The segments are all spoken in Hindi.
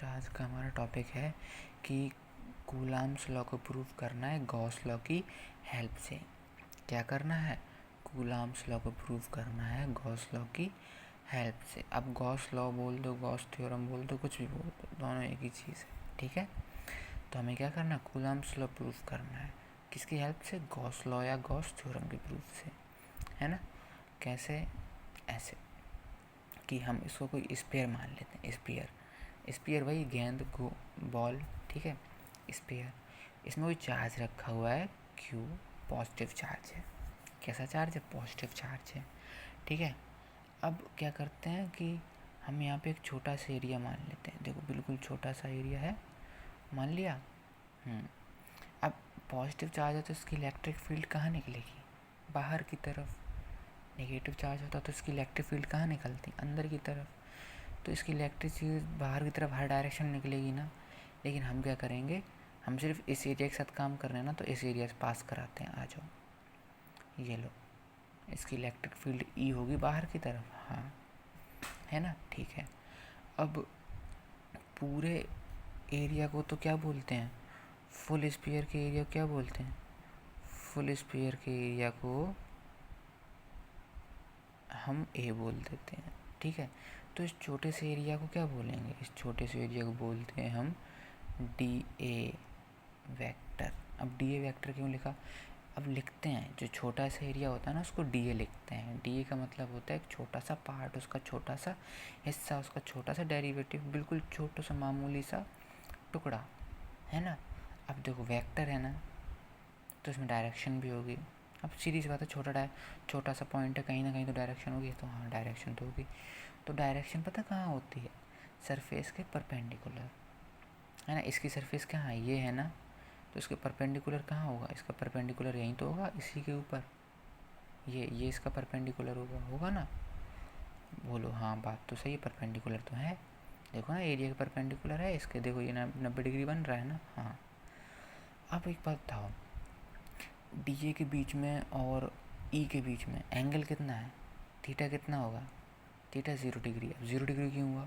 बेटा आज का हमारा टॉपिक है कि कूलाम्स लॉ को प्रूव करना है गॉस लॉ की हेल्प से। क्या करना है? कूलाम्स लॉ को प्रूव करना है गॉस लॉ की हेल्प से। अब गॉस लॉ बोल दो, गॉस थ्योरम बोल दो, कुछ भी बोल दो, दोनों एक ही चीज़ है। ठीक है, तो हमें क्या करना है? कूलाम्स लॉ प्रूव करना है। किसकी हेल्प से? गॉस लॉ या गॉस थ्योरम की प्रूफ से, है ना। कैसे? ऐसे कि हम इसको कोई स्फीयर मान लेते हैं। स्फीयर वही गेंद को बॉल, ठीक है। स्फीयर, इसमें कोई चार्ज रखा हुआ है Q, पॉजिटिव चार्ज है। कैसा चार्ज है? पॉजिटिव चार्ज है, ठीक है। अब क्या करते हैं कि हम यहाँ पे एक छोटा सा एरिया मान लेते हैं। देखो बिल्कुल छोटा सा एरिया है, मान लिया। अब पॉजिटिव चार्ज है तो इसकी इलेक्ट्रिक फील्ड कहाँ निकलेगी? बाहर की तरफ। नेगेटिव चार्ज होता तो इसकी इलेक्ट्रिक फील्ड कहाँ निकलती? अंदर की तरफ। तो इसकी इलेक्ट्रिक चीज़ बाहर की तरफ हर डायरेक्शन निकलेगी ना। लेकिन हम क्या करेंगे, हम सिर्फ इस एरिया के साथ काम कर रहे हैं ना, तो इस एरिया से पास कराते हैं। आ जाओ, ये लो, इसकी इलेक्ट्रिक फील्ड E होगी बाहर की तरफ, हाँ, है ना। ठीक है, अब पूरे एरिया को तो क्या बोलते हैं? फुल स्फीयर के एरिया को क्या बोलते हैं? फुल स्फीयर के एरिया को हम A बोल देते हैं, ठीक है। तो इस छोटे से एरिया को क्या बोलेंगे? इस छोटे से एरिया को बोलते हैं हम DA वेक्टर। अब DA वेक्टर क्यों लिखा? अब लिखते हैं, जो छोटा सा एरिया होता है ना उसको DA लिखते हैं। DA का मतलब होता है एक छोटा सा पार्ट, उसका छोटा सा हिस्सा, उसका छोटा सा डेरिवेटिव, बिल्कुल छोटा सा मामूली सा टुकड़ा, है ना। अब देखो वेक्टर है ना, तो इसमें डायरेक्शन भी होगी। अब सीधी सी बात है, छोटा सा पॉइंट है, कहीं ना कहीं तो डायरेक्शन होगी। तो हाँ, डायरेक्शन तो होगी। तो डायरेक्शन पता कहाँ होती है? सरफेस के परपेंडिकुलर, है ना। इसकी सरफेस कहाँ है? ये है ना, तो इसके परपेंडिकुलर कहाँ होगा? इसका परपेंडिकुलर यहीं तो होगा, इसी के ऊपर। ये इसका परपेंडिकुलर होगा ना। बोलो हाँ, बात तो सही है, परपेंडिकुलर तो है। देखो ना, एरिया के परपेंडिकुलर है इसके। देखो ये 90 डिग्री बन रहा है ना। हाँ, अब एक बात बताओ, DA के बीच में और E के बीच में एंगल कितना है? थीटा कितना होगा? Theta 0 degree. अब 0 डिग्री क्यों हुआ?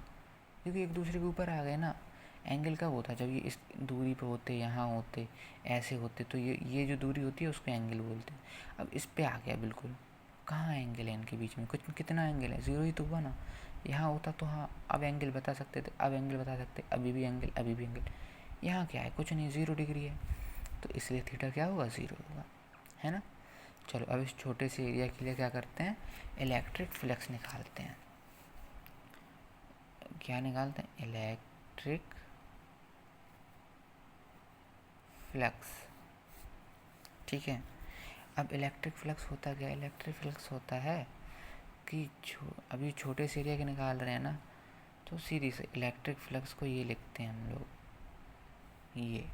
क्योंकि एक दूसरे के ऊपर आ गए ना। एंगल कब होता है? जब ये इस दूरी पे होते, यहाँ होते, ऐसे होते, तो ये जो दूरी होती है उसको एंगल बोलते हैं। अब इस पे आ गया बिल्कुल, कहाँ एंगल है इनके बीच में? कुछ, कितना एंगल है? 0 ही तो हुआ ना। यहाँ होता तो हाँ, अब एंगल बता सकते थे, अब एंगल बता सकते, अभी भी एंगल, अभी भी एंगल। यहाँ क्या है? कुछ नहीं, 0 डिग्री है। तो इसलिए थीटा क्या होगा? 0 होगा, है ना। चलो अब इस छोटे से एरिया के लिए क्या करते हैं? इलेक्ट्रिक फ्लक्स निकालते हैं। क्या निकालते हैं? इलेक्ट्रिक फ्लक्स, ठीक है। अब इलेक्ट्रिक फ्लक्स होता क्या है? इलेक्ट्रिक फ्लक्स होता है कि अभी छोटे से एरिया के निकाल रहे हैं ना, तो सीधी से इलेक्ट्रिक फ्लक्स को ये लिखते हैं हम लोग, ये,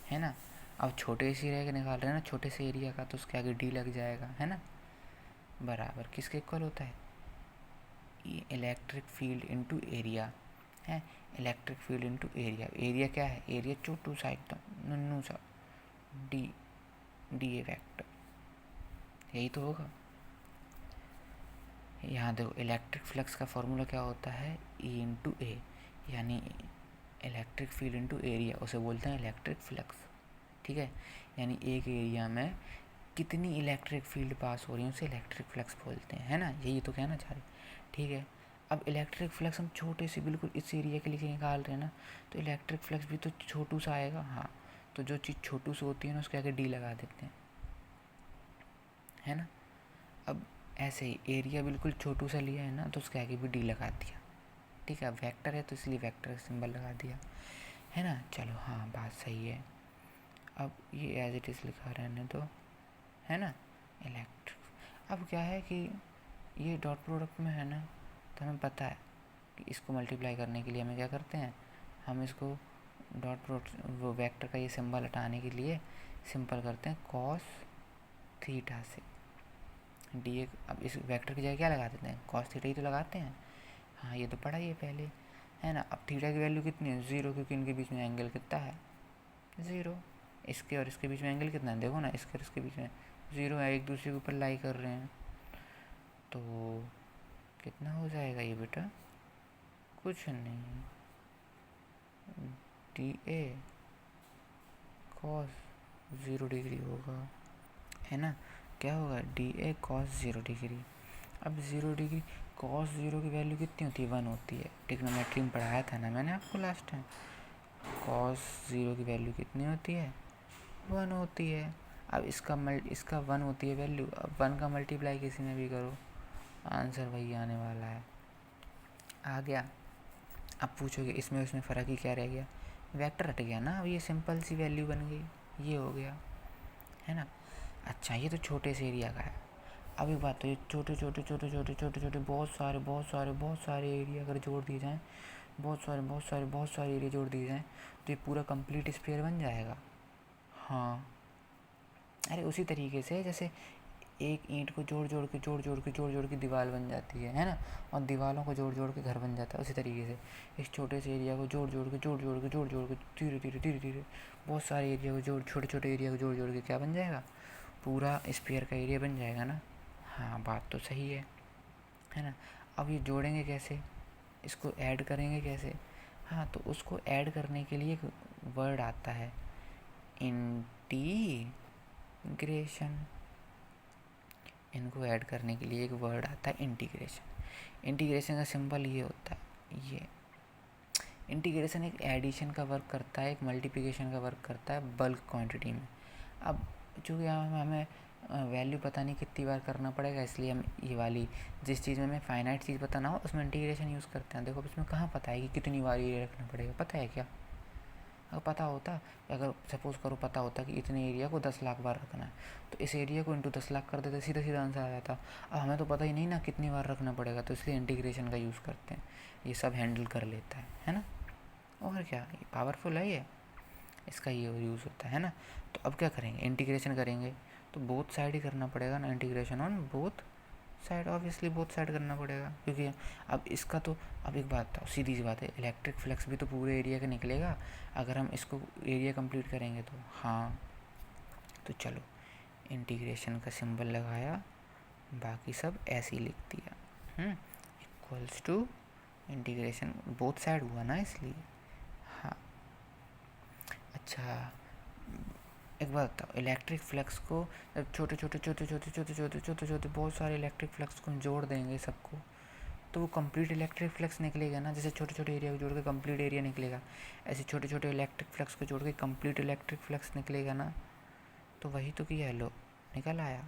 है ना। अब छोटे से एरिया के निकाल रहे हैं ना, छोटे से एरिया का, तो उसके आगे D लग जाएगा, है ना। बराबर किसके इक्वल होता है? ये इलेक्ट्रिक फील्ड इनटू एरिया है। Electric field into area, area क्या है? एरिया छोटू सा एकदम नन्नू सा, DA वेक्टर, यही तो होगा। यहाँ देखो, इलेक्ट्रिक फ्लक्स का फॉर्मूला क्या होता है? E इंटू ए, यानी इलेक्ट्रिक फील्ड इंटू एरिया, उसे बोलते हैं इलेक्ट्रिक फ्लक्स, ठीक है। यानी एक एरिया में कितनी इलेक्ट्रिक फील्ड पास हो रही है उसे इलेक्ट्रिक फ्लक्स बोलते हैं, है ना। यही तो कहना चाह रहे, ठीक है। अब इलेक्ट्रिक फ्लक्स हम छोटे से बिल्कुल इस एरिया के लिए निकाल रहे हैं ना, तो इलेक्ट्रिक फ्लक्स भी तो छोटू सा आएगा। हाँ, तो जो चीज़ छोटू सी होती है ना उसके आगे D लगा देते हैं, है ना। अब ऐसे ही एरिया बिल्कुल छोटू सा लिया है ना, तो उसके आगे भी D लगा दिया, ठीक है। वेक्टर है तो इसलिए वेक्टर का सिंबल लगा दिया, है ना। चलो हाँ, बात सही है। अब ये एज इट इज़ लिखा रहने दो, है ना। इलेक्ट्रिक, अब क्या है कि ये डॉट प्रोडक्ट में है ना, तो हमें पता है कि इसको मल्टीप्लाई करने के लिए हमें क्या करते हैं? हम इसको डॉट प्रोडक्ट, वो वेक्टर का ये सिंबल हटाने के लिए सिंपल करते हैं कॉस थीटा से DA। अब इस वेक्टर की जगह क्या लगा देते हैं? कॉस थीटा ही तो लगाते हैं। हाँ, ये तो पढ़ा ही है पहले, है ना। अब थीटा की वैल्यू कितनी है? 0, क्योंकि इनके बीच में एंगल कितना है? 0। इसके और इसके बीच में एंगल कितना है? देखो ना, इसके और इसके बीच में 0 है, एक दूसरे के ऊपर लाई कर रहे हैं। तो कितना हो जाएगा ये बेटा? कुछ नहीं, डी ए कॉस 0 डिग्री होगा, है ना। क्या होगा, डी ए कॉस 0 डिग्री। अब 0 डिग्री कॉस 0 की वैल्यू कितनी होती है, 1 होती है। ट्रिग्नोमेट्री में पढ़ाया था ना मैंने आपको लास्ट टाइम। कॉस 0 की वैल्यू कितनी होती है, 1 होती है। अब इसका 1 होती है वैल्यू, अब 1 का मल्टीप्लाई किसी में भी करो, आंसर वही आने वाला है। आ गया। अब पूछोगे इसमें उसमें फ़र्क ही क्या रह गया, वेक्टर हट गया ना। अब ये सिंपल सी वैल्यू बन गई, ये हो गया, है ना। अच्छा, ये तो छोटे से एरिया का है। अब एक बात, तो ये छोटे छोटे छोटे छोटे छोटे छोटे बहुत सारे एरिया अगर जोड़ दिए जाएँ, बहुत सारे एरिया जोड़ दिए जाएँ, तो ये पूरा कंप्लीट स्फीयर बन जाएगा। हाँ, अरे उसी तरीके से जैसे एक ईंट को जोड़ जोड़ के दीवार बन जाती है ना। और दीवारों को जोड़ जोड़ के घर बन जाता है, उसी तरीके से इस छोटे से एरिया को जोड़ जोड़ के धीरे धीरे बहुत सारे एरिया को छोटे छोटे एरिया को जोड़ जोड़ के क्या बन जाएगा, पूरा स्फीयर का एरिया बन जाएगा ना। हाँ, बात तो सही है ना। अब ये जोड़ेंगे कैसे, इसको ऐड करेंगे कैसे। हाँ, तो उसको ऐड करने के लिए एक वर्ड आता है, इंटीग्रेशन। इनको ऐड करने के लिए एक वर्ड आता है इंटीग्रेशन। इंटीग्रेशन का सिंबल ये होता है, ये इंटीग्रेशन एक एडिशन का वर्क करता है, एक मल्टीप्लिकेशन का वर्क करता है बल्क क्वांटिटी में। अब चूँकि हमें वैल्यू पता नहीं कितनी बार करना पड़ेगा, इसलिए हम ये वाली जिस चीज़ में हमें फाइनाइट चीज़ पता ना हो उसमें इंटीग्रेशन यूज़ करते हैं। देखो, इसमें कहाँ पता है कि कितनी बार ये रखना पड़ेगा, पता है क्या। अगर पता होता, अगर सपोज़ करो पता होता कि इतने एरिया को 10 लाख बार रखना है, तो इस एरिया को इंटू 10 लाख कर देते, सीधा सीधा आंसर आ जाता। अब हमें तो पता ही नहीं ना कितनी बार रखना पड़ेगा, तो इसलिए इंटीग्रेशन का यूज़ करते हैं। ये सब हैंडल कर लेता है ना। और क्या, ये पावरफुल है, ये इसका ये यूज़ होता है ना। तो अब क्या करेंगे, इंटीग्रेशन करेंगे तो बोथ साइड ही करना पड़ेगा ना, integration on both side. Obviously both side करना पड़ेगा, क्योंकि अब इसका तो, अब एक बात था, सीधी सी बात है, इलेक्ट्रिक फ्लक्स भी तो पूरे एरिया का निकलेगा अगर हम इसको एरिया कंप्लीट करेंगे तो। हाँ, तो चलो इंटीग्रेशन का सिंबल लगाया, बाकी सब ऐसे ही लिख दिया, equals to integration both side हुआ ना, इसलिए। हाँ, अच्छा एक बात बताओ, इलेक्ट्रिक फ्लक्स को जब छोटे बहुत सारे इलेक्ट्रिक फ्लक्स को हम जोड़ देंगे सबको, तो वो कंप्लीट इलेक्ट्रिक फ्लक्स निकलेगा ना। जैसे छोटे छोटे एरिया को जोड़ के कंप्लीट एरिया निकलेगा, ऐसे छोटे छोटे इलेक्ट्रिक फ्लक्स को जोड़ के कंप्लीट इलेक्ट्रिक फ्लक्स निकलेगा ना। तो वही तो किया, लो निकल आया।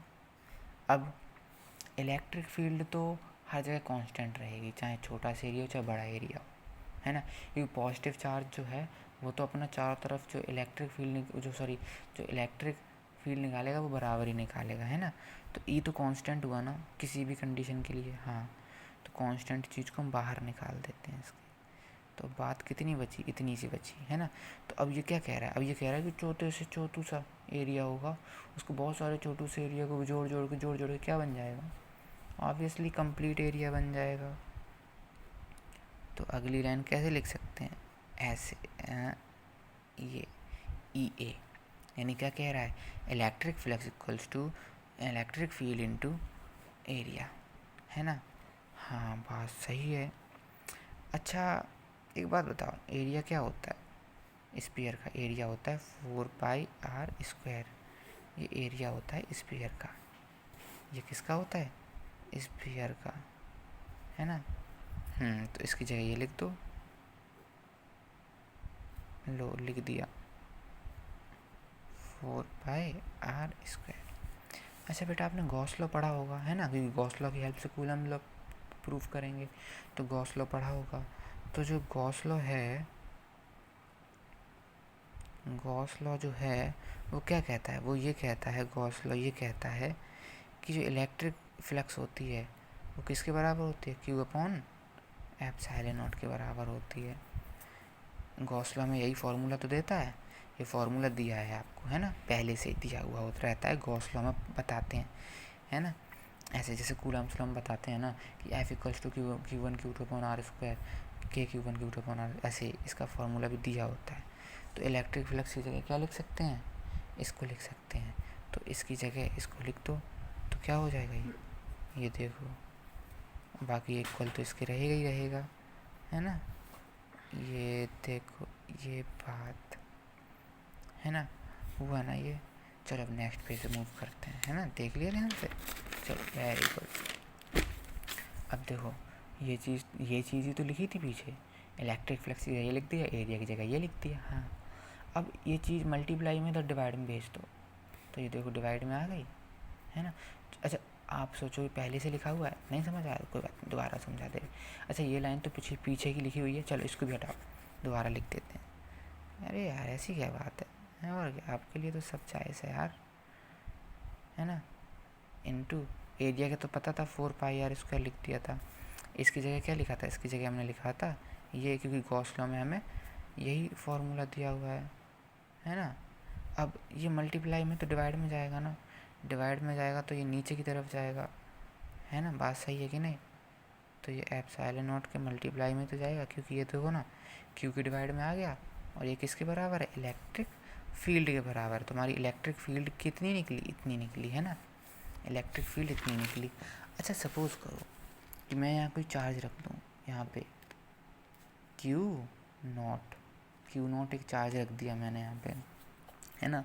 अब इलेक्ट्रिक फील्ड तो हर जगह कांस्टेंट रहेगी, चाहे छोटा सा एरिया हो चाहे बड़ा एरिया हो, है ना। क्योंकि पॉजिटिव चार्ज जो है वो तो अपना चारों तरफ जो इलेक्ट्रिक फील्ड निकालेगा वो बराबर ही निकालेगा, है ना। तो ई तो कांस्टेंट हुआ ना किसी भी कंडीशन के लिए। हाँ, तो कांस्टेंट चीज़ को हम बाहर निकाल देते हैं इसके। तो बात कितनी बची, इतनी सी बची, है ना। तो अब ये क्या कह रहा है, अब ये कह रहा है कि छोटे से छोटू सा एरिया होगा, उसको बहुत सारे छोटू से एरिया को जोड़ जोड़ के क्या बन जाएगा, ऑब्वियसली कंप्लीट एरिया बन जाएगा। तो अगली लाइन कैसे लिख सकते हैं, ऐसे, ये ई ए, यानी क्या कह रहा है, electric flux equals to electric field into area, है ना। हाँ, बात सही है। अच्छा, एक बात बताओ, एरिया क्या होता है, स्फीयर का एरिया होता है 4πr²। ये एरिया होता है स्फीयर का। ये किसका होता है, स्फीयर का, है ना। तो इसकी जगह ये लिख दो, लो लिख दिया 4πr²। अच्छा बेटा, आपने गॉस लॉ पढ़ा होगा, है ना, क्योंकि गॉस लॉ की हेल्प से कूलम लॉ प्रूफ करेंगे, तो गॉस लॉ पढ़ा होगा। तो जो गॉस लॉ जो है वो क्या कहता है, वो ये कहता है, गॉस लॉ ये कहता है कि जो इलेक्ट्रिक फ्लक्स होती है वो किसके बराबर होती है, Q/ε0 के बराबर होती है। गॉस लॉ में यही फार्मूला तो देता है, ये फार्मूला दिया है आपको, है ना, पहले से दिया हुआ होता रहता है, गॉस लॉ में बताते हैं, है ना। ऐसे जैसे कूलम्स लॉ में बताते हैं ना कि F = Q1Q2/r², K Q1Q2/r, ऐसे इसका फार्मूला भी दिया होता है। तो इलेक्ट्रिक फ्लक्स की जगह क्या लिख सकते हैं, इसको लिख सकते हैं। तो इसकी जगह इसको लिख दो, तो क्या हो जाएगा, ये देखो, बाकी इक्वल तो इसके रहेगा ही रहेगा, है ना। ये देखो, ये बात है ना, हुआ ना ये। चलो अब नेक्स्ट पेज से मूव करते हैं, है ना, देख लिया ध्यान से। चलो वेरी गुड। अब देखो ये चीज़ ही तो लिखी थी पीछे, इलेक्ट्रिक फ्लक्स की जगह ये लिख दिया, एरिया की जगह ये लिख दिया। हाँ अब ये चीज़ मल्टीप्लाई में तो डिवाइड में भेज दो, तो ये देखो डिवाइड में आ गई, है ना। अच्छा आप सोचो पहले से लिखा हुआ है, नहीं समझ आया, कोई बात नहीं, दोबारा समझा दे। अच्छा ये लाइन तो पीछे पीछे की लिखी हुई है, चलो इसको भी हटाओ, दोबारा लिख देते हैं। अरे यार ऐसी क्या बात है, और क्या, आपके लिए तो सब जायज़ है यार, है ना। इनटू एरिया का तो पता था 4πr² लिख दिया था। इसकी जगह क्या लिखा था, इसकी जगह हमने लिखा था ये, क्योंकि गॉस लॉ में हमें यही फॉर्मूला दिया हुआ है ना। अब ये मल्टीप्लाई में तो डिवाइड में जाएगा ना, डिवाइड में जाएगा तो ये नीचे की तरफ जाएगा, है ना, बात सही है कि नहीं। तो ये एप्सिलॉन नॉट के मल्टीप्लाई में तो जाएगा, क्योंकि ये देखो ना क्यू की डिवाइड में आ गया, और ये किसके बराबर है, इलेक्ट्रिक फील्ड के बराबर। तुम्हारी इलेक्ट्रिक फील्ड कितनी निकली, इतनी निकली, है ना, इलेक्ट्रिक फील्ड इतनी निकली। अच्छा सपोज़ करो कि मैं यहाँ कोई चार्ज रख दूँ, यहाँ पे क्यू नॉट एक चार्ज रख दिया मैंने यहाँ पे, है ना,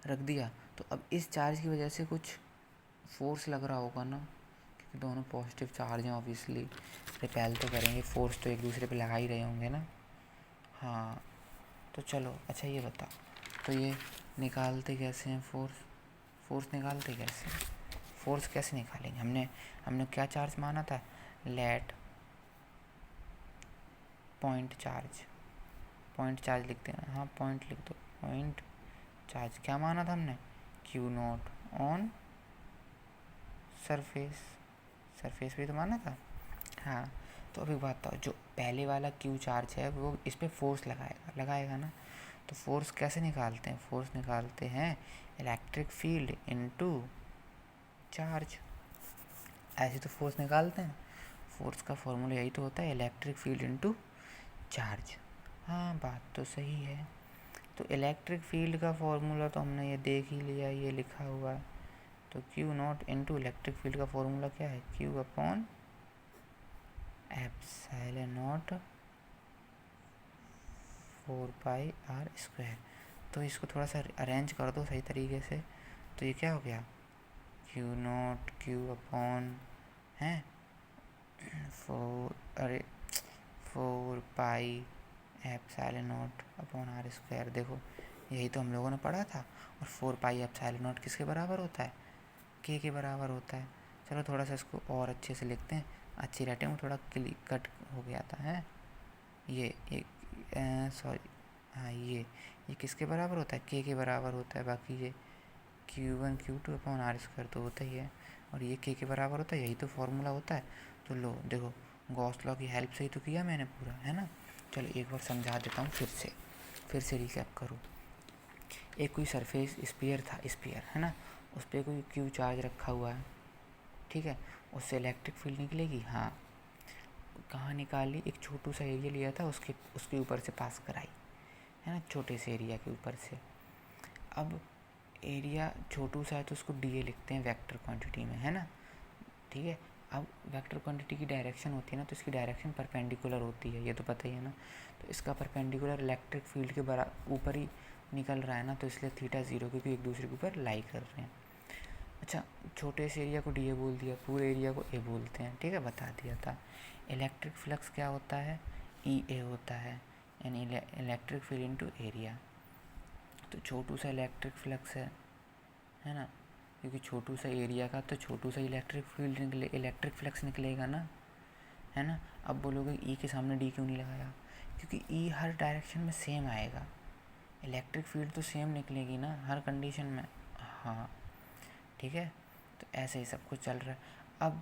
रख दिया। तो अब इस चार्ज की वजह से कुछ फोर्स लग रहा होगा ना, क्योंकि दोनों पॉजिटिव चार्ज हैं, ऑब्वियसली रिपेल तो करेंगे, फोर्स तो एक दूसरे पे लगा ही रहे होंगे ना। हाँ तो चलो अच्छा ये बता, तो ये निकालते कैसे हैं फोर्स निकालते कैसे हैं, फोर्स कैसे निकालेंगे, हमने क्या चार्ज माना था, लेट पॉइंट चार्ज लिखते हैं, हाँ पॉइंट लिख दो, पॉइंट चार्ज क्या माना था हमने, क्यू नॉट ऑन सरफेस भी तो माना था। हाँ तो अभी बात बताओ, जो पहले वाला क्यू चार्ज है वो इस पर फोर्स लगाएगा ना, तो फोर्स कैसे निकालते हैं, फोर्स निकालते हैं इलेक्ट्रिक फील्ड इनटू चार्ज, ऐसे तो फोर्स निकालते हैं। फोर्स का फॉर्मूला यही तो होता है, इलेक्ट्रिक फील्ड इनटू चार्ज। हाँ बात तो सही है। तो इलेक्ट्रिक फील्ड का फॉर्मूला तो हमने ये देख ही लिया, ये लिखा हुआ है। तो Q not into electric field का फॉर्मूला क्या है, Q upon epsilon not 4πr²। तो इसको थोड़ा सा अरेंज कर दो सही तरीके से, तो ये क्या हो गया, क्यू नॉट क्यू अपॉन है 4π एप्सिलॉन नॉट अपॉन r²। देखो यही तो हम लोगों ने पढ़ा था, और 4π एप्सिलॉन नॉट किसके बराबर होता है, k के बराबर होता है। चलो थोड़ा सा इसको और अच्छे से लिखते हैं, अच्छी राइटिंग में थोड़ा कट हो गया था, है ये सॉरी, हाँ ये किसके बराबर होता है, k के बराबर होता है। बाकी ये Q1 Q2 अपॉन r² तो होता ही है, और ये k के बराबर होता है, यही तो फॉर्मूला होता है। तो लो देखो गॉस लॉ की हेल्प से ही तो किया मैंने पूरा, है ना। चलो एक बार समझा देता हूँ फिर से रिकैप करूँ। एक कोई सरफेस स्फीयर है ना, उस पर कोई क्यू चार्ज रखा हुआ है, ठीक है, उससे इलेक्ट्रिक फील्ड निकलेगी। हाँ कहाँ निकाली, एक छोटू सा एरिया लिया था, उसके ऊपर से पास कराई, है ना, छोटे से एरिया के ऊपर से। अब एरिया छोटू सा है तो उसको डी ए लिखते हैं वेक्टर क्वांटिटी में, है ना, ठीक है। अब वेक्टर क्वांटिटी की डायरेक्शन होती है ना, तो इसकी डायरेक्शन परपेंडिकुलर होती है, ये तो पता ही है ना। तो इसका परपेंडिकुलर इलेक्ट्रिक फील्ड के ऊपर ही निकल रहा है ना, तो इसलिए थीटा 0, क्योंकि एक दूसरे के ऊपर लाई कर रहे हैं। अच्छा छोटे से एरिया को डी ए बोल दिया, पूरे एरिया को ए बोलते हैं, ठीक है, बता दिया था। इलेक्ट्रिक फ्लक्स क्या होता है, ई ए होता है, यानी इलेक्ट्रिक फील्ड इनटू एरिया। तो छोटू सा इलेक्ट्रिक फ्लक्स है ना, क्योंकि छोटू सा एरिया का तो छोटू सा इलेक्ट्रिक फील्ड इलेक्ट्रिक फ्लक्स निकलेगा ना, है ना। अब बोलोगे ई के सामने डी क्यों नहीं लगाया, क्योंकि ई हर डायरेक्शन में सेम आएगा, इलेक्ट्रिक फील्ड तो सेम निकलेगी ना हर कंडीशन में। हाँ ठीक है, तो ऐसे ही सब कुछ चल रहा है। अब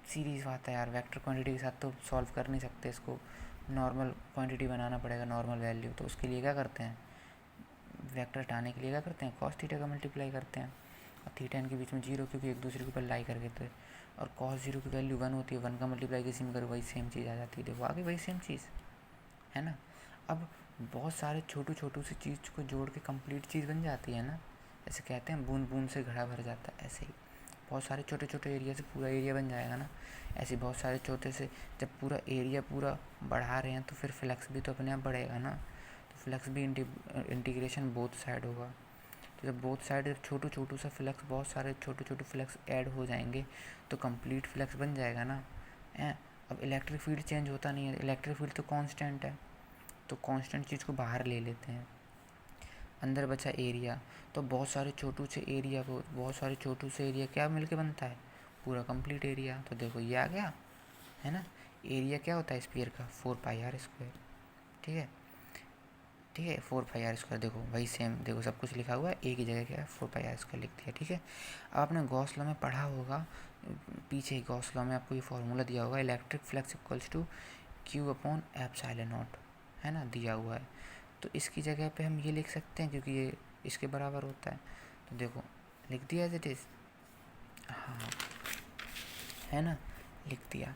सीरीज बात है यार, वेक्टर क्वांटिटी के साथ तो सॉल्व कर नहीं सकते, इसको नॉर्मल क्वांटिटी बनाना पड़ेगा, नॉर्मल वैल्यू। तो उसके लिए क्या करते हैं, वेक्टर हटाने के लिए क्या करते हैं, कॉस थीटा का मल्टीप्लाई करते हैं, और थीटा इनके बीच में 0, क्योंकि एक दूसरे के ऊपर लाई करके थे। और कॉस 0 की वैल्यू 1 होती है, 1 का मल्टीप्लाई किसी में करो वही सेम चीज़ आ जाती है, देखो आगे वही सेम चीज़, है ना। अब बहुत सारे छोटू सी चीज़ को जोड़ के कंप्लीट चीज़ बन जाती है ना, ऐसे कहते हैं बूंद बूंद से घड़ा भर जाता है, ऐसे ही बहुत सारे छोटे छोटे एरिया से पूरा एरिया बन जाएगा ना। ऐसे बहुत सारे छोटे से जब पूरा एरिया पूरा बढ़ा रहे हैं तो फिर फ्लक्स भी तो अपने आप बढ़ेगा ना। तो फ्लक्स भी इंटीग्रेशन बोथ साइड होगा। तो जब बोथ साइड छोटू छोटू सा फ्लक्स, बहुत सारे छोटे छोटे फ्लक्स ऐड हो जाएंगे तो कंप्लीट फ्लक्स बन जाएगा ना। अब इलेक्ट्रिक फील्ड चेंज होता नहीं है, इलेक्ट्रिक फील्ड तो कांस्टेंट है, तो कांस्टेंट चीज़ को बाहर ले लेते हैं। अंदर बचा एरिया, तो बहुत सारे छोटू से एरिया को, बहुत सारे छोटू से एरिया क्या मिलके बनता है, पूरा कंप्लीट एरिया। तो देखो ये आ गया है ना। एरिया क्या होता है स्फीयर का, 4πr²। ठीक है, ठीक है, 4πr²। देखो वही सेम, देखो सब कुछ लिखा हुआ है, एक ही जगह क्या है 4πr² लिख दिया। ठीक है, अब आपने गॉस लॉ में पढ़ा होगा, पीछे गॉस लॉ में आपको ये फॉर्मूला दिया होगा, electric flux equals to Q/ε0, है ना, दिया हुआ है। तो इसकी जगह पे हम ये लिख सकते हैं क्योंकि ये इसके बराबर होता है। तो देखो लिख दिया एज इट इज़, हाँ है ना, लिख दिया।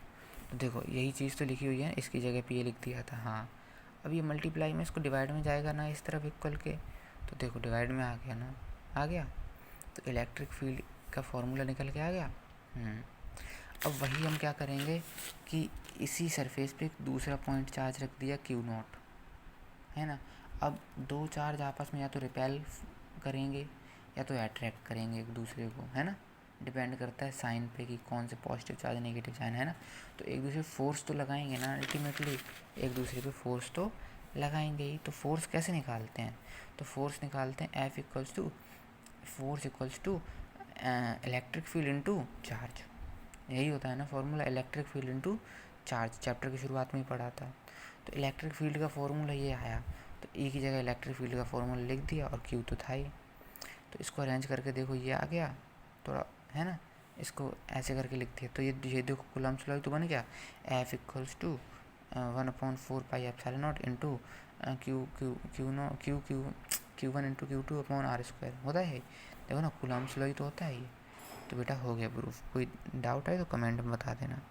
तो देखो यही चीज़ तो लिखी हुई है, इसकी जगह पे ये लिख दिया था। हाँ, अब ये मल्टीप्लाई में इसको डिवाइड में जाएगा ना इस तरफ इक्वल के, तो देखो डिवाइड में आ गया ना, आ गया। तो इलेक्ट्रिक फील्ड का फॉर्मूला निकल के आ गया। अब वही हम क्या करेंगे कि इसी सरफेस पे दूसरा पॉइंट चार्ज रख दिया Q0, है ना। अब दो चार्ज आपस में या तो रिपेल करेंगे या तो अट्रैक्ट करेंगे एक दूसरे को, है ना, डिपेंड करता है साइन पे कि कौन से पॉजिटिव चार्ज नेगेटिव साइन, है ना। तो एक दूसरे फोर्स तो लगाएंगे ना, अल्टीमेटली एक दूसरे पे फोर्स तो लगाएंगे ही। तो फोर्स कैसे निकालते हैं, तो फोर्स निकालते हैं force equals to electric field into charge. यही होता है ना formula, electric field into charge, chapter की शुरुआत में ही पढ़ा था। तो इलेक्ट्रिक फील्ड का फॉर्मूला ये आया, तो एक ही जगह इलेक्ट्रिक फील्ड का फॉर्मूला लिख दिया और Q तो था ही। तो इसको अरेंज करके देखो ये आ गया थोड़ा, है ना, इसको ऐसे करके लिख दिया। तो ये देखो कूलम्ब्स लॉ तो बन गया, F equals to 1/4πε0 into Q1 into Q2/r², होता है। देखो ना कूलम्ब्स लॉ तो होता है ये। तो बेटा हो गया प्रूफ। कोई डाउट है तो कमेंट में बता देना।